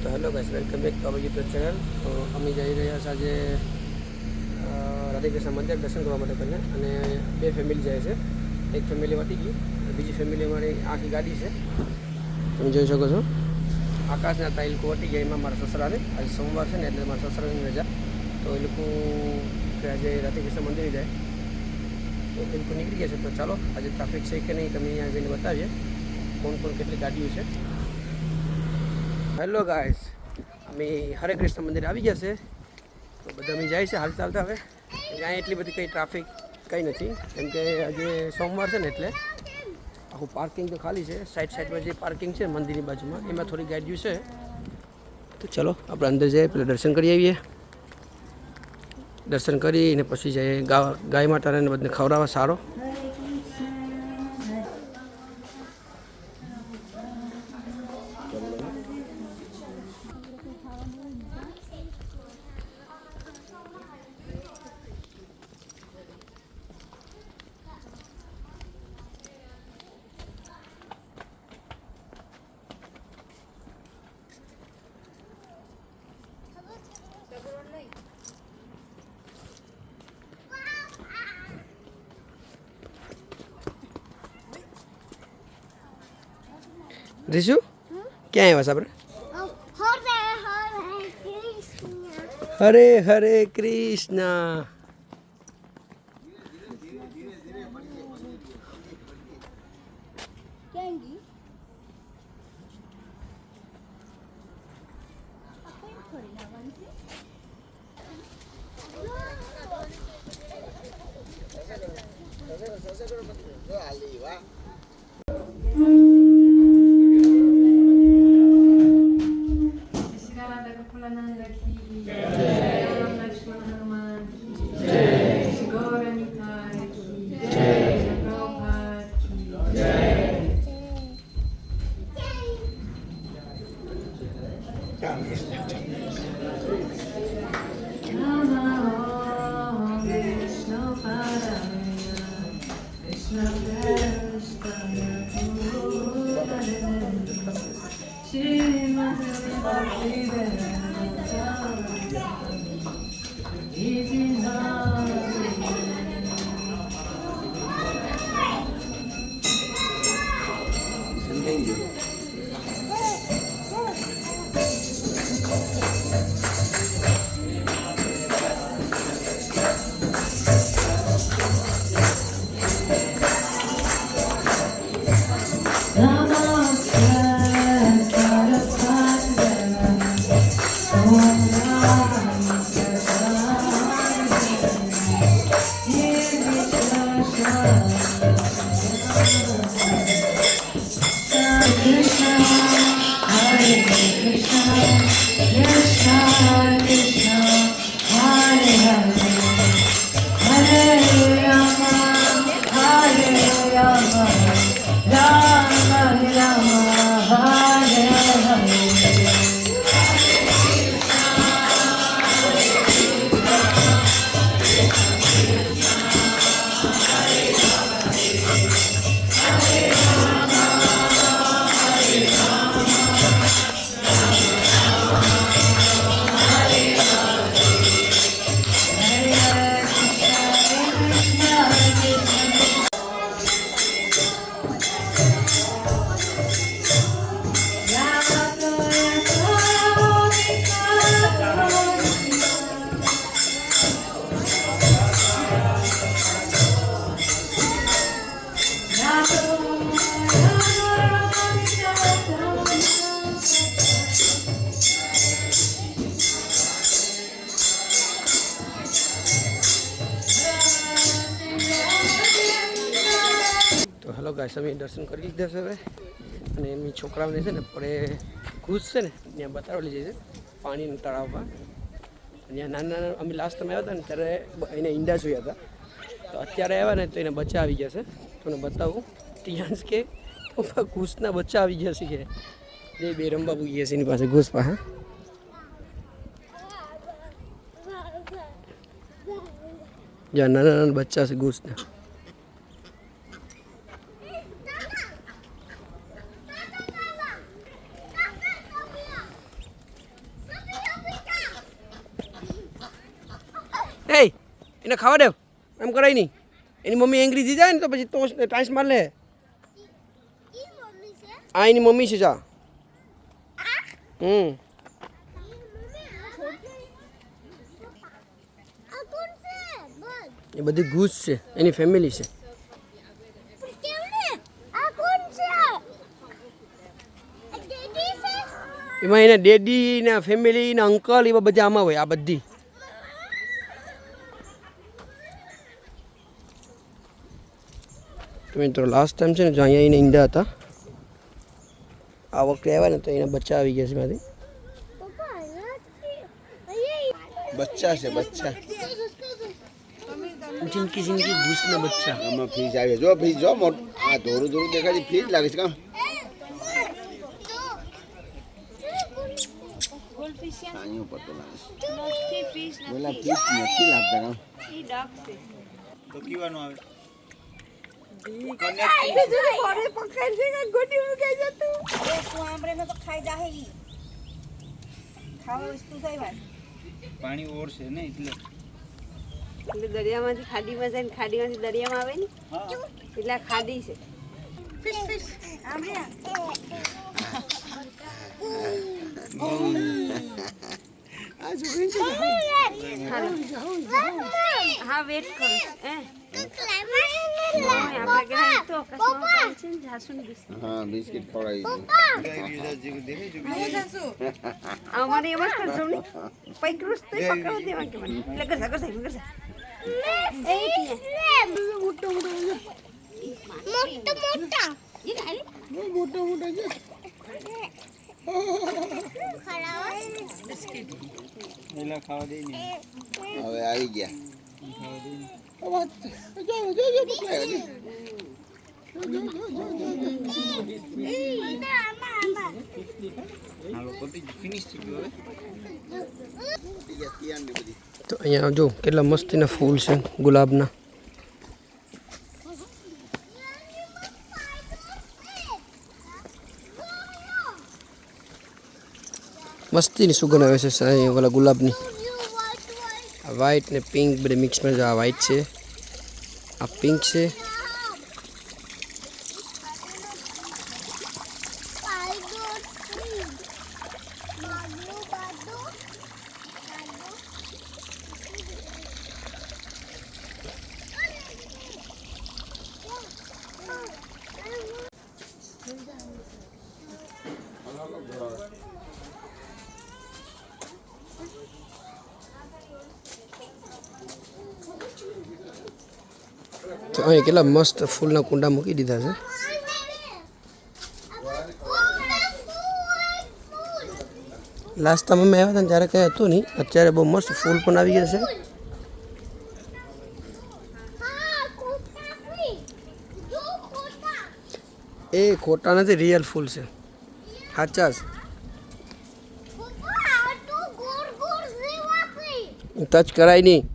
તો hello guys, welcome back to our YouTube channel. તો અમે જઈ રહ્યા છે આજે રાધેકૃષ્ણ મંદિર દર્શન કરવા માટે કરીને, અને બે ફેમિલી જાય છે. એક ફેમિલી વટી ગઈ, બીજી ફેમિલી અમારી આખી ગાડી છે. તમે જોઈ શકો છો આકાશના તા એ લોકો વટી ગયા. એમાં મારા સસરાને આજે સોમવાર છે ને, એટલે મારા સસરાની રજા. તો એ લોકો આજે રાધેકૃષ્ણ મંદિરે જાય. તો એ લોકો નીકળી ગયા છે. તો ચાલો આજે ટ્રાફિક છે કે નહીં તમે અહીંયા જઈને બતાવીએ કોણ કોણ કેટલી ગાડીઓ છે. હેલો ગાઈસ, અમે હરે કૃષ્ણ મંદિર આવી ગયા છે. તો બધા અમે જાય છે હાલતા હાલતા. હવે અહીંયા એટલી બધી કંઈ ટ્રાફિક કંઈ નથી, કેમ કે આજે સોમવાર છે ને, એટલે આખું પાર્કિંગ તો ખાલી છે. સાઈડમાં જે પાર્કિંગ છે મંદિરની બાજુમાં, એમાં થોડી ગાડીઓ છે. તો ચલો આપણે અંદર જઈએ, પેલા દર્શન કરી આવીએ. દર્શન કરીને પછી જઈએ ગાય માતાને બધને ખવડાવવા સારો. રીશુ ક્યાં આવ્યા છે આપણે? હરે હરે કૃષ્ણ. હેલો ગાઈસ, અમે દર્શન કરી લીધા છે હવે. અને એમની છોકરાઓને છે ને પડે ખુશ છે ને, ત્યાં બતાવેલી છે પાણીના તળાવમાં. ત્યાં નાના અમે લાસ્ટ ટાઈમ આવ્યા હતા ને, ત્યારે એને ઈંડા જોયા હતા. તો અત્યારે આવ્યા ને તો એને બચ્ચા આવી ગયા છે. તમને બતાવું. તિયાંશ કે પપ્પા ઘૂસના બચ્ચા આવી ગયા છે કે બે રમવા પૂગી ગયા છે એની પાસે ઘૂસ પાસે. જ્યાં નાના નાના બચ્ચા છે ઘૂસના. એ એને ખાવા દેવ એમ કરાય નહીં એની મમ્મી અંગ્રેજી જાય ને તો પછી તો ટાઈસ માર લે આ એની મમ્મી છે જા એ બધી ઘૂસ છે એની ફેમિલી છે એમાં એના ડેડી ને ફેમિલી ને અંકલ એવા બધા આમાં હોય આ બધી તો મિત્રો લાસ્ટ ટાઈમ છે ને જો અહીંયા એને ઈંડા હતા આ વખતે આવ્યા ને તો એના બચ્ચા આવી ગયા છે એમાંથી બચ્ચા છે બચ્ચા જિંદગી જિંદગી ઘૂસના બચ્ચા આમાં ફ્રીજ આવે જો ફ્રીજ જો મોટું આ ધોરું ધોરું દેખાય છે ફ્રીજ લાગે છે કામ પાણી ઉપર તો લાગે બોલા ફ્રીજ નથી લાગતા કામ તો કીવાનું આવે પાણી ઓરશે ને એટલે દરિયામાંથી ખાડીમાં જાય ને ખાડીમાંથી દરિયામાં આવે ને એટલે આ ખાડી છે હા વેટ કરો હા બિસ્કિટ ખવડાવી અમારે એમ જ કરશો ને પૈકરું પકડવા દેવા કે મને એટલે કરતા કરતા હવે આવી ગયા તો અહીંયા જો કેટલા મસ્તીના ફૂલ છે ગુલાબના મસ્તીની સુગંધ આવે છે ઓલા ગુલાબની વ્હાઈટ ને પિંક બધે મિક્સમાં જો આ વ્હાઈટ છે આ પિંક છે તો અહીં કેટલા મસ્ત ફૂલના કુંડા મૂકી દીધા છે લાસ્ટ ટાઈમ અમે આવ્યા હતા ને ત્યારે કંઈ હતું નહીં અત્યારે બહુ મસ્ત ફૂલ પણ આવી ગયા છે એ ખોટા નથી રિયલ ફૂલ છે સાચા છે ટચ કરાય નહીં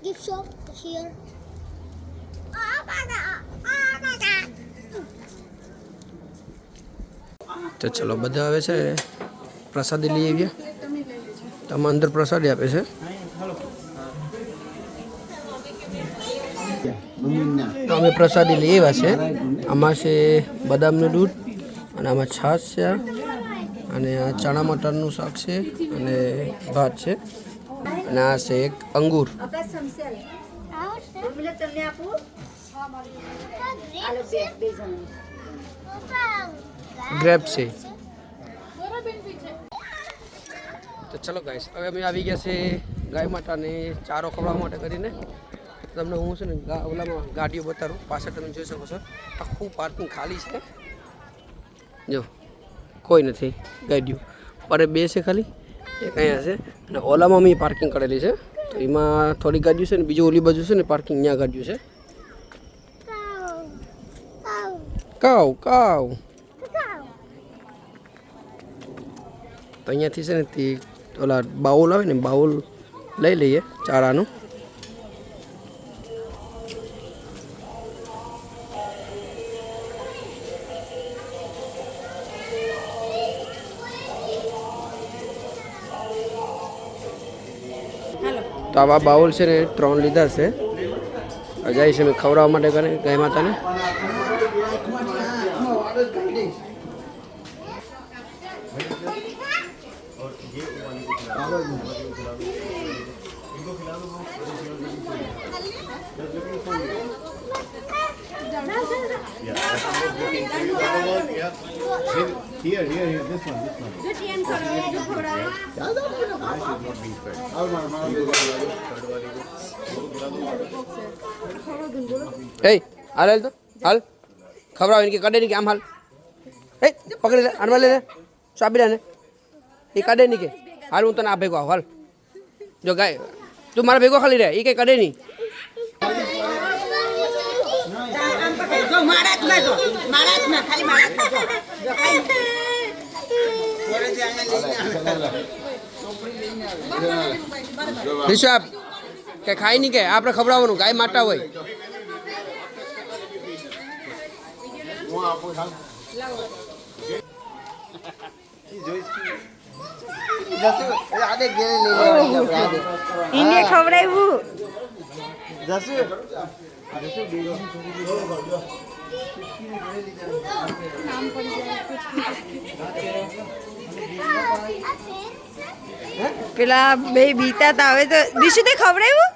Gift shop here. તો ચલો બધા આવે છે પ્રસાદી લઈ આવ્યા તમે અંદર પ્રસાદી આપે છે તો અમે પ્રસાદી લઈ આવ્યા છે આમાં છે બદામનું દૂધ અને આમાં છાશ છે અને આ ચણા મટરનું શાક છે અને ભાત છે અને આ છે એક અંગૂર ગ્રેપ છે તો ચલો ગાઈસ હવે અમે આવી ગયા છે ગાય માતાને ચારો ખવડાવવા માટે કરીને તમને હું છે ને ઓલામાં ગાડીઓ બતાડું પાછળ તમે જોઈ શકો છો આખું પાર્કિંગ ખાલી છે જો કોઈ નથી ગાડીઓ પર બે છે ખાલી એક અહીંયા છે અને ઓલામાં અમે પાર્કિંગ કરેલી છે તો એમાં થોડી ગાડીઓ છે ને બીજી ઓલી બાજુ છે ને પાર્કિંગ ત્યાં ગાડીઓ છે કાવ કાવ તો અહીંયાથી છે ને તે ઓલા બાઉલ આવે ને બાઉલ લઈ લઈએ ચારાનું. તો આવા બાઉલ છે ને 3 લીધા છે. જાય છે મેં ખવડાવવા માટે કરે ગાય માતાને. Here, this one. એ હાલ હાલ તો હાલ ખવડાવ એને કે કાઢે નહીં કે આમ હાલ એ પકડી લે આનવા લે ચાબી લે ને એ કાઢે નહીં કે હાલ હું તને આ ભેગો આવ હાલ જો ગાય તું મારા ભેગો ખાલી રહે એ કંઈ કાઢે નહીં. હિસાબ કે ખાય નહીં કે આપણે ખવડાવવાનું ગાય માટા હોય. એને ખવડાવ્યું પેલા બે બીતા તા હવે તો બીજું તે ખવડાવ્યું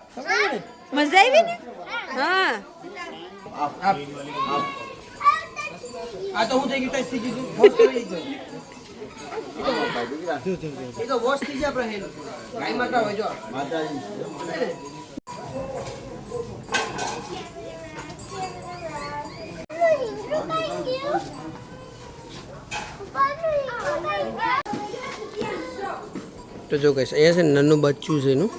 મજા આવી ને હા આ તો હું થઈ ગયું ટેસ્ટ થઈ ગયું વોશ કરી દીધું એ તો વોશ થઈ ગયા આપણે ગાય માતા હોય જો તો જો કહીશ અહીંયા છે ને નાનું બચ્ચું છે એનું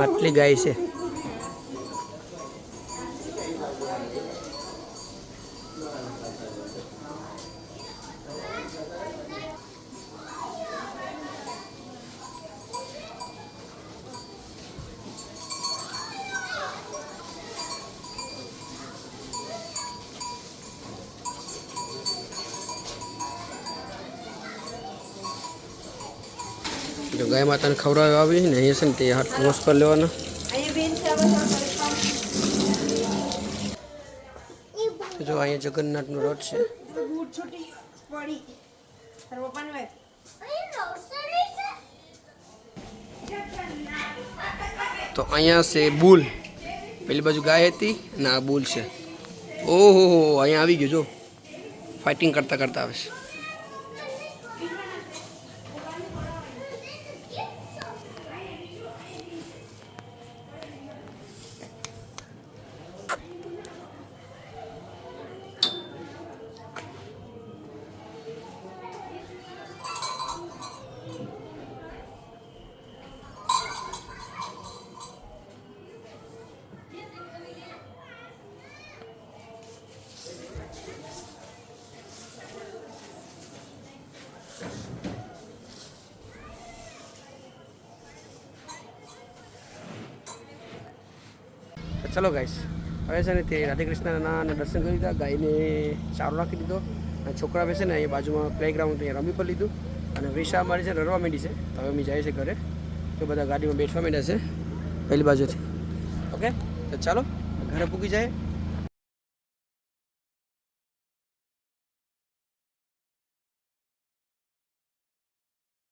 આટલી ગાય છે. જો ગાય માતાને ખવડાવવા આવી ને અહીંયા છે ને તે હાથ વોશ કરી લેવાના. જો અહીંયા જગન્નાથનો રથ છે. તો અહીંયા છે બુલ, પેલી બાજુ ગાય હતી અને આ બુલ છે. ઓહો અહીંયા આવી ગયો જો ફાઇટિંગ કરતા કરતા આવે છે. ચલો ગાઈસ હવે છે ને તે રાધે કૃષ્ણના દર્શન કરી દીધા. ગાયને ચારો રાખી દીધો અને છોકરા બેસે ને અહીંયા બાજુમાં પ્લેગ્રાઉન્ડ અહીંયા રમી પર લીધું અને વિશા અમારી છે રડવા માંડી છે. તો હવે અમે જાય છે ઘરે તો બધા ગાડીમાં બેઠવા માંડ્યા છે પહેલી બાજુથી. ઓકે તો ચાલો ઘરે પૂકી જાય.